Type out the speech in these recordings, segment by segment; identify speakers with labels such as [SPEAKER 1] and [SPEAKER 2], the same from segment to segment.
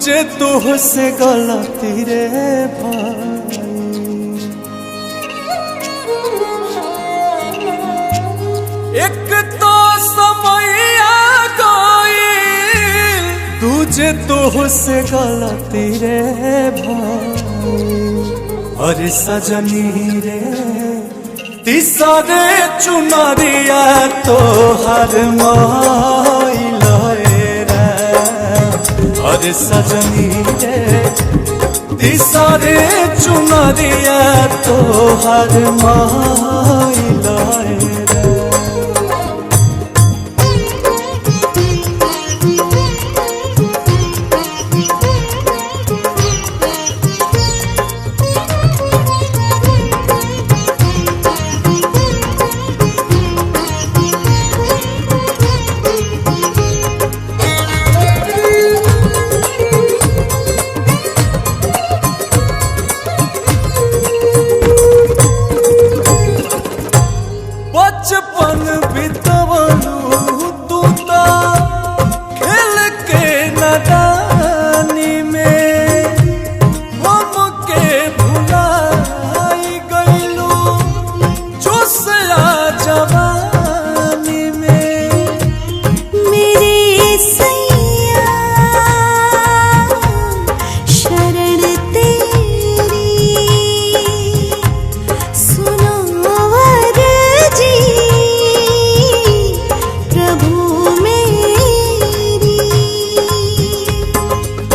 [SPEAKER 1] दूजे तुझसे गलती रे भाई। एक तो समय आ गई दूजे तुझसे गलती रे भाई। अरे सजनी रे तीसरे चुनरिया तो हर माइल रे। अरे सजनी रे तीसरे चुनरिया तो हर माइल रे। बचपन बितवलू तू तो खेल के नदानी में। हमके भुलाई गईलू जोशला जवानी में।
[SPEAKER 2] मेरे सैया शरण तेरी सुनो जी प्रभु मेरी।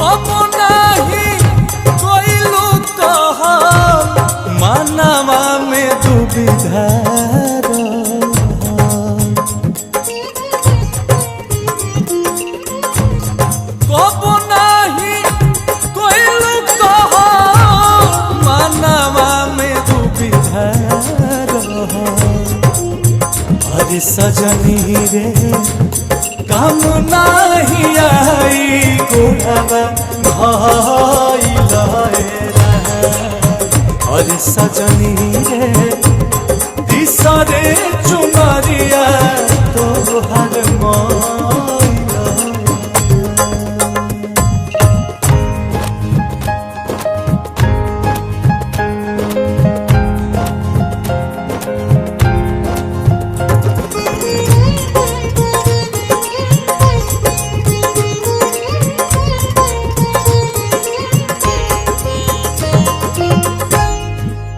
[SPEAKER 1] अब नहीं कोइलू कहा मानवा में दुविधा कब नहीं कोइलू कहा मानवा में दुविधा। अरे सजनी रे काम नहीं आई गुणवा भाइल रे। अरे सजनी रे तीसरे चुनरिया तो हर माइल रे।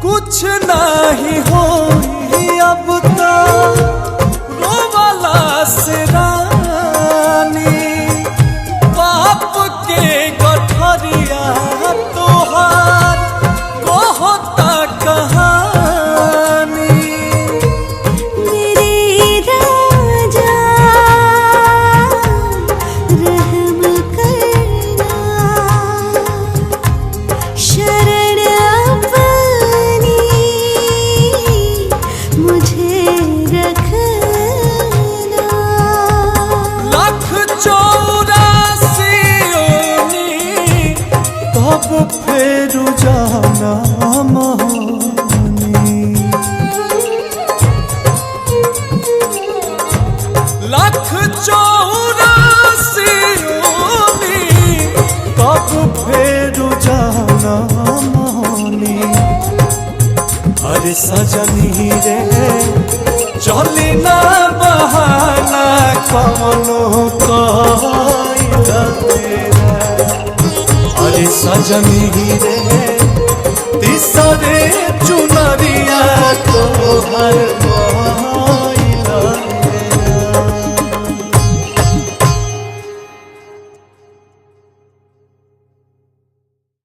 [SPEAKER 1] कुछ नहीं हो अब तो रोवाला से रानी। बाप के गठरिया तोहार कहता कहानी।
[SPEAKER 2] मेरे राजा रहम करना शरण अपनी मुझे रखना।
[SPEAKER 1] लाख 84 ओनी कब फेर जाना मोहनी। लाख 84 ओनी कब फेर जाना मोहनी। अरे सजनी रे चली ना बहाना कौनो कइल तेरा। अरे सजनी रे तीसरे चुनरिया तो हर